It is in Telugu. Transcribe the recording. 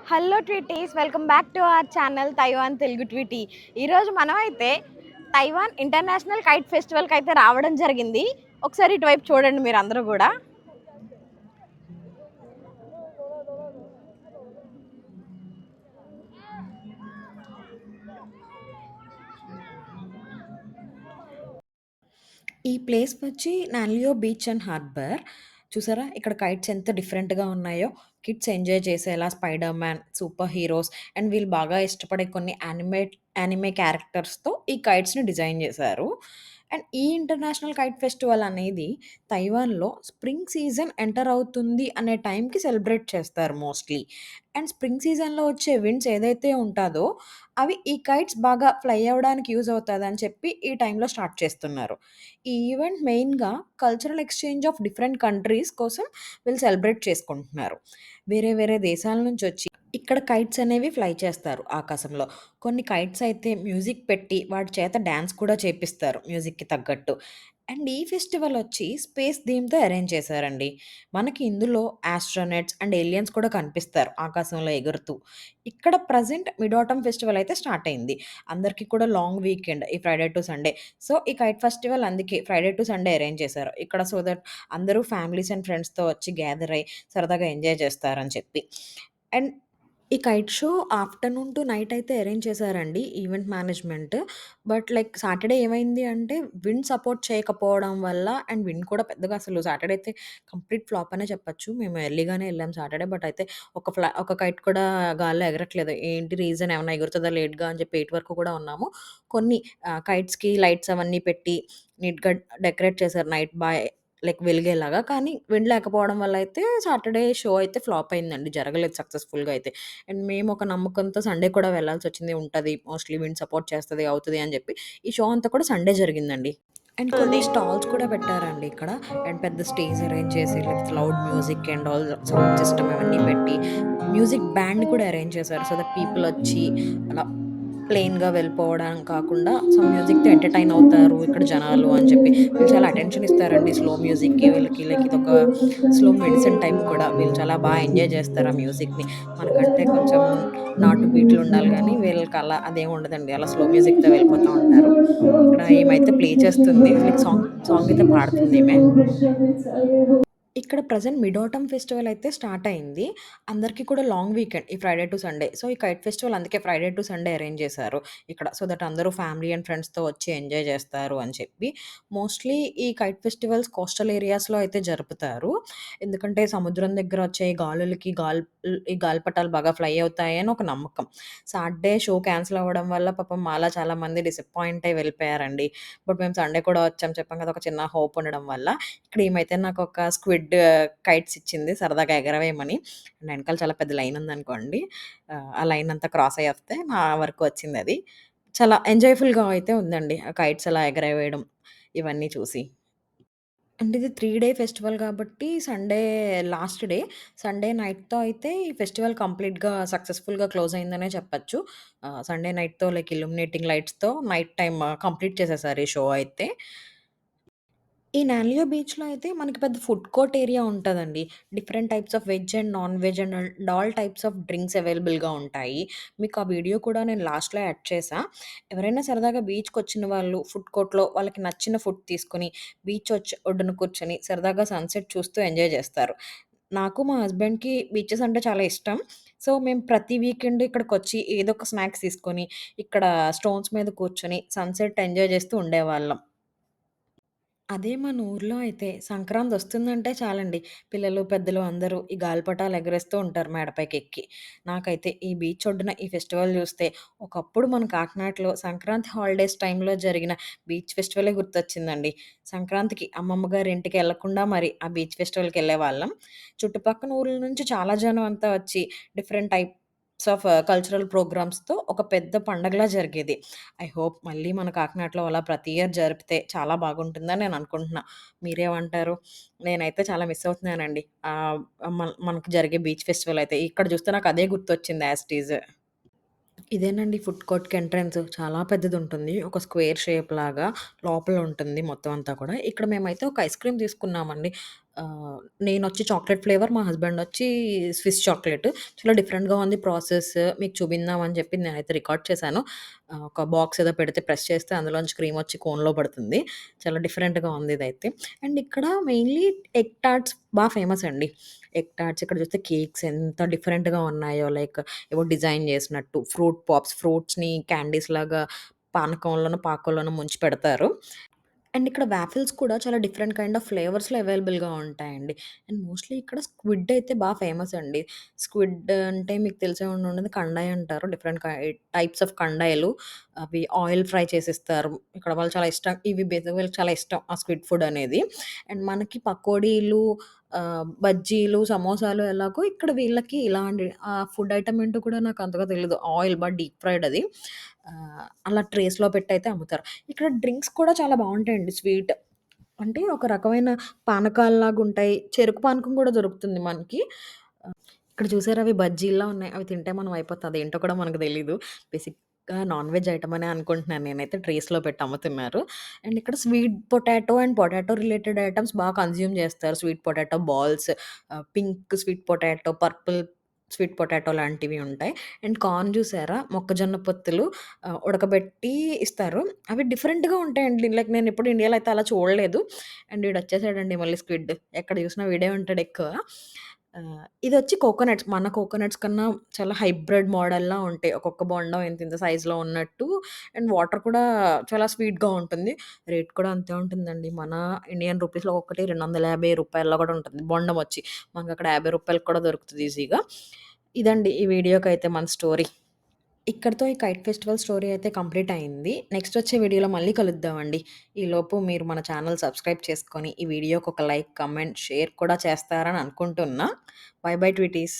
Hello tweeties, welcome back to our channel Taiwan Telugu Tweety. ఈరోజు మనం అయితే తైవాన్ ఇంటర్నేషనల్ కైట్ ఫెస్టివల్కి అయితే రావడం జరిగింది. ఒకసారి ఇటువైపు చూడండి మీరు అందరూ కూడా. ఈ ప్లేస్ వచ్చి నాన్లియో బీచ్ అండ్ హార్బర్. చూసారా ఇక్కడ కైట్స్ ఎంత డిఫరెంట్‌గా ఉన్నాయో. కిడ్స్ ఎంజాయ్ చేసేలా 'spider man', super heroes and వీళ్ళు బాగా ఇష్టపడే కొన్ని యానిమే క్యారెక్టర్స్‌తో ఈ కైట్స్‌ని డిజైన్ చేశారు. అండ్ ఈ ఇంటర్నేషనల్ కైట్ ఫెస్టివల్ అనేది తైవాన్‌లో స్ప్రింగ్ సీజన్ ఎంటర్ అవుతుంది అనే టైంకి సెలబ్రేట్ చేస్తారు మోస్ట్‌లీ. అండ్ స్ప్రింగ్ సీజన్‌లో వచ్చే విండ్స్ ఏదైతే ఉంటాదో అవి ఈ కైట్స్ బాగా ఫ్లై అవ్వడానికి యూజ్ అవుతదని చెప్పి ఈ టైంలో స్టార్ట్ చేస్తున్నారు. ఈ ఈవెంట్ మెయిన్‌గా cultural exchange of different countries కోసం వీళ్ళు సెలబ్రేట్ చేసుకుంటున్నారు. వేరే వేరే దేశాల నుంచొచ్చి ఇక్కడ కైట్స్ అనేవి ఫ్లై చేస్తారు ఆకాశంలో. కొన్ని కైట్స్ అయితే మ్యూజిక్ పెట్టి వాటి చేత డాన్స్ కూడా చేపిస్తారు మ్యూజిక్‌కి తగ్గట్టు. అండ్ ఈ ఫెస్టివల్ వచ్చి స్పేస్ థీమ్‌తో అరేంజ్ చేశారండి. మనకి ఇందులో ఆస్ట్రోనట్స్ అండ్ ఏలియన్స్ కూడా కనిపిస్తారు ఆకాశంలో ఎగురుతూ. ఇక్కడ ప్రెజెంట్ మిడ్ ఆటమ్ ఫెస్టివల్ అయితే స్టార్ట్ అయింది. అందరికీ కూడా లాంగ్ వీకెండ్ ఈ ఫ్రైడే టు సండే. సో, ఈ కైట్ ఫెస్టివల్ అందుకే ఫ్రైడే టు సండే అరేంజ్ చేశారు. ఇక్కడ సో దట్ అందరూ ఫ్యామిలీస్ అండ్ ఫ్రెండ్స్‌తో వచ్చి గ్యాదర్ అయ్యి సరదాగా ఎంజాయ్ చేస్తారని చెప్పి. అండ్ ఈ kite show afternoon to night అయితే అరేంజ్ చేశారండి event management. But like Saturday ఏమైంది అంటే విండ్ సపోర్ట్ చేయకపోవడం వల్ల అండ్ విండ్ కూడా పెద్దగా అసలు సాటర్‌డే అయితే కంప్లీట్ ఫ్లాప్ అనే చెప్పొచ్చు. మేము ఎర్లీగానే ఎళ్ళాం సాటర్‌డే. బట్ అయితే ఒక కైట్ కూడా గాల్లో ఎగరట్లేదు. ఏంటి రీజన్ ఏమన్నా ఎగురుతదా లేట్‌గా అని చెప్పి 8 వరకు కూడా ఉన్నాము. కొన్ని కైట్స్‌కి లైట్స్ అవన్నీ పెట్టి నీట్‌గా డెకరేట్ చేశారు నైట్ లైక్ వెలిగేలాగా. కానీ విండ్ లేకపోవడం వల్ల అయితే సాటర్‌డే షో అయితే ఫ్లాప్ అయిందండి. జరగలేదు సక్సెస్‌ఫుల్‌గా అయితే. అండ్ మేము ఒక నమ్మకంతో సండే కూడా వెళ్ళాల్సొచ్చింది. ఉంటది మోస్ట్‌లీ విండ్ సపోర్ట్ చేస్తది, అవుతది అని చెప్పి. ఈ షో అంతా కూడా సండే జరిగిందండి. అండ్ కొన్ని అది స్టాల్స్ కూడా పెట్టారండి ఇక్కడ. అండ్ పెద్ద స్టేజ్ అరేంజ్ చేసి with loud music and all sound system ఇవన్నీ పెట్టి, మ్యూజిక్ బ్యాండ్ కూడా అరేంజ్ చేశారు. సో దట్ పీపుల్ వచ్చి అలా ప్లెయిన్‌గా వెళ్ళిపోవడం కాకుండా సమ్ మ్యూజిక్‌తో ఎంటర్‌టైన్ అవుతారు ఇక్కడ జనాలు అని చెప్పి. వీళ్ళు చాలా అటెన్షన్ ఇస్తారండి స్లో మ్యూజిక్‌కి. వీళ్ళకి లైక్ ఇదొక స్లో మెడిసిన్ టైప్ కూడా. వీళ్ళు చాలా ఎంజాయ్ చేస్తారు ఆ మ్యూజిక్‌ని. మనకంటే కొంచెం నాటు బీట్లు ఉండాలి గానీ, వీళ్ళకి అలా అదేం ఉండదండి. అలా స్లో మ్యూజిక్‌తో వెళ్ళిపోతా ఉంటారు. ఇక్కడ ఈమైతే ప్లే చేస్తుంది. లైక్ సాంగ్ అయితే పాడుతుంది ఈమె. ఇక్కడ ప్రెజెంట్ మిడ్ ఆటమ్ ఫెస్టివల్ అయితే స్టార్ట్ అయింది. అందరికీ కూడా లాంగ్ వీకెండ్ ఈ ఫ్రైడే టు సండే. సో, ఈ కైట్ ఫెస్టివల్ అందుకే ఫ్రైడే టు సండే అరేంజ్ చేశారు ఇక్కడ. సో దట్ అందరూ ఫ్యామిలీ అండ్ ఫ్రెండ్స్‌తో వచ్చి ఎంజాయ్ చేస్తారు అని చెప్పి. మోస్ట్‌లీ ఈ కైట్ ఫెస్టివల్స్ కోస్టల్ ఏరియాస్‌లో అయితే జరుపుతారు. ఎందుకంటే సముద్రం దగ్గర వచ్చే గాలులకి ఈ గాలిపటాలు బాగా ఫ్లై అవుతాయని ఒక నమ్మకం. సాటర్డే షో క్యాన్సిల్ అవ్వడం వల్ల పాపం మాలా చాలామంది డిసప్పాయింట్ అయ్యి వెళ్ళిపోయారండి. బట్ మేము సండే కూడా వచ్చాం చెప్పాం కదా! ఒక చిన్న హోప్ ఉండడం వల్ల. ఇక్కడ ఈమైతే నాకొక స్క్విడ్ కైట్స్ ఇచ్చింది సరదాగా ఎగరవేయమని. అండ్ ఎనకాల చాలా పెద్ద లైన్ ఉందనుకోండి. ఆ లైన్ అంతా క్రాస్ అయ్యొస్తే నా వరకు వచ్చిందది. చాలా ఎంజాయ్‌ఫుల్‌గా అయితే ఉందండి. ఆ కైట్స్ అలా ఎగరవేయడం ఇవన్నీ చూసి. అంటే ఇది 3 డే ఫెస్టివల్ కాబట్టి సండే లాస్ట్ డే. సండే నైట్‌తో అయితే ఈ ఫెస్టివల్ కంప్లీట్‌గా సక్సెస్‌ఫుల్‌గా క్లోజ్ అయిందనే చెప్పొచ్చు. సండే నైట్‌తో లైక్ ఇల్యూమినేటింగ్ లైట్స్‌తో నైట్ టైమ్ కంప్లీట్ చేసేసారు ఈ షో అయితే. ఈ నాన్లియో బీచ్‌లో అయితే మనకి పెద్ద ఫుడ్ కోర్ట్ ఏరియా ఉంటదండి. Different types of veg and non veg and all types of drinks అవైలబుల్‌గా ఉంటాయి. మీకు ఆ వీడియో కూడా నేను లాస్ట్‌లో యాడ్ చేశా. ఎవరైనా సరదాగా బీచ్‌కొచ్చిన వాళ్ళు ఫుడ్ కోర్ట్‌లో వాళ్ళకి నచ్చిన ఫుడ్ తీసుకొని ఒడ్డున కూర్చొని సరదాగా సన్‌సెట్ చూస్తూ ఎంజాయ్ చేస్తారు. నాకు మా హస్బెండ్‌కి బీచెస్ అంటే చాలా ఇష్టం. సో, మేము ప్రతి వీకెండ్ ఇక్కడికొచ్చి ఏదో ఒక స్నాక్స్ తీసుకొని ఇక్కడ స్టోన్స్ మీద కూర్చొని సన్‌సెట్ ఎంజాయ్ చేస్తూ ఉండేవాళ్ళం. అదే మన ఊర్లో అయితే సంక్రాంతొస్తుందంటే చాలండి. పిల్లలు, పెద్దలు అందరూ ఈ గాలిపటాలు ఎగరేస్తూ ఉంటారు మేడపైకెక్కి. నాకైతే ఈ బీచ్ ఒడ్డున ఈ ఫెస్టివల్ జూస్తే, ఒకప్పుడు మన కాకినాడలో సంక్రాంతి హాలిడేస్ టైంలో జరిగిన బీచ్ ఫెస్టివలే గుర్తొచ్చిందండి. సంక్రాంతికి అమ్మమ్మ గారి ఇంటికెళ్ళకుండా మరి ఆ బీచ్ ఫెస్టివల్‌కెళ్ళేవాళ్ళం. చుట్టుపక్కన ఊర్ల నుంచి చాలా జనం అంతా వచ్చి డిఫరెంట్ టైప్స్ ఆఫ్ కల్చరల్ ప్రోగ్రామ్స్‌తో ఒక పెద్ద పండగలా జరిగేది. ఐ హోప్ మళ్ళీ మన కాకినాడలో అలా ప్రతి ఇయర్ జరిపితే చాలా బాగుంటుందని నేను అనుకుంటున్నా. మీరేమంటారు? నేనైతే చాలా మిస్ అవుతున్నానండి. మనకు జరిగే బీచ్ ఫెస్టివల్ అయితే. ఇక్కడ చూస్తే నాకు అదే గుర్తొచ్చింది యాజ్ ఇట్ ఈజ్. ఇదేనండి ఫుడ్ కోర్ట్‌కి ఎంట్రన్స్ చాలా పెద్దదుంటుంది. ఒక స్క్వేర్ షేప్ లాగా లోపల ఉంటుంది మొత్తం అంతా కూడా. ఇక్కడ మేమైతే ఒక ఐస్ క్రీమ్ తీసుకున్నామండి. ఆహ్, నేనొచ్చి చాక్లేట్ ఫ్లేవర్, మా హస్బెండ్ వచ్చి స్విస్ చాక్లేట్. చాలా డిఫరెంట్‌గా ఉంది ప్రాసెస్. మీకు చూపిందాం అని చెప్పి నేనైతే రికార్డ్ చేశాను. ఒక బాక్స్ ఏదో పెడితే ప్రెస్ చేస్తే అందులోంచి క్రీమ్ వచ్చి కోన్‌లో పడుతుంది. చాలా డిఫరెంట్‌గా ఉంది ఇదైతే. అండ్ ఇక్కడ మెయిన్‌లీ ఎగ్ టార్ట్స్ ఫేమస్ అండి. ఎగ్ టార్ట్స్ ఇక్కడ చూస్తే కేక్స్ ఎంత డిఫరెంట్‌గా ఉన్నాయో లైక్ ఏవో డిజైన్ చేసినట్టు. ఫ్రూట్ పాప్స్, ఫ్రూట్స్‌ని క్యాండీస్‌లాగా పానకంలోనో, పాకంలోనో ముంచి పెడతారు. అండ్ ఇక్కడ వాఫిల్స్ కూడా చాలా డిఫరెంట్ కైండ్ ఆఫ్ ఫ్లేవర్స్‌లో అవైలబుల్‌గా ఉంటాయండి. అండ్ మోస్ట్‌లీ ఇక్కడ స్క్విడ్ అయితే ఫేమస్ అండి. స్క్విడ్ అంటే మీకు తెలిసే ఉండుంటది కండాయి అంటారు. డిఫరెంట్ టైప్స్ ఆఫ్ కండాయలు. అవి ఆయిల్ ఫ్రై చేసిస్తారు. ఇక్కడ వాళ్ళు చాలా ఇష్టం ఇవి బేసిక్‌గా వీళ్ళకి చాలా ఇష్టం ఆ స్క్విడ్ ఫుడ్ అనేది. అండ్ మనకి పకోడీలు, బజ్జీలు, సమోసాలు ఎలాగో ఇక్కడ వీళ్ళకి ఇలాంటి ఫుడ్ ఐటెమ్ ఏంటో కూడా నాకు అంతగా తెలీదు. ఆయిల్ డీప్ ఫ్రైడ్ అది. అలా ట్రేస్‌లో పెట్టయితే అమ్ముతారు. ఇక్కడ డ్రింక్స్ కూడా చాలా బావుంటాయండి స్వీట్. అంటే ఒక రకమైన పానకాల్లాగుంటాయి. చెరుకు పానకం గూడా దొరుకుతుంది మనకి. ఇక్కడ చూసారా అవి బజ్జీల్లా ఉన్నాయి. అవి తింటే మనం అయిపోతాం. అదేంటో కూడా మనకు తెలీదు. బేసిక్‌గా నాన్ వెజ్ ఐటెమ్ అనే అనుకుంటున్నాను నేనైతే. ట్రేస్‌లో పెట్టి అమ్ముతున్నారు. అండ్ ఇక్కడ sweet potato and potato related items consume చేస్తారు. Sweet potato balls, pink sweet potato, purple sweet potato లాంటివి ఉంటాయి. అండ్ కార్న్ చూసారా? మొక్కజొన్న పొత్తులు ఉడకబెట్టి ఇస్తారు. అవి డిఫరెంట్‌గా ఉంటాయండి. లైక్ నేనెప్పుడు ఇండియాలో అయితే అలా చూడలేదు. అండ్ ఈడొచ్చేసాడండి మళ్ళీ స్క్విడ్. ఎక్కడ చూసినా వీడే ఉంటాడెక్కువ. ఇదొచ్చి కోకోనట్స్. మన కోకోనట్స్ కన్నా చాలా హైబ్రిడ్ మోడల్‌లా ఉంటాయి. ఒక్కొక్క బొండం ఇంతింత సైజ్‌లో ఉన్నట్టు. అండ్ వాటర్ కూడా చాలా స్వీట్‌గా ఉంటుంది. రేట్ కూడా అంతే ఉంటుందండి. మన ఇండియన్ రూపీస్‌లో ఒక్కొక్కటి రూ. 250 కూడా ఉంటుంది. బొండమొచ్చి. మనకక్కడ రూ. 50 కూడా దొరుకుతది ఈజీగా. ఇదండి ఈ వీడియోకైతే మన స్టోరీ. ఇక్కడితో ఈ కైట్ ఫెస్టివల్ స్టోరీ అయితే కంప్లీట్ అయింది. నెక్స్ట్ వచ్చే వీడియోలో మళ్ళీ కలుద్దామండి. ఈలోపు మీరు మన ఛానల్ సబ్స్క్రైబ్ చేసుకొని, ఈ వీడియోకి ఒక లైక్, కమెంట్, షేర్ కూడా చేస్తారని అనుకుంటున్నా. Bye bye ట్విటీస్.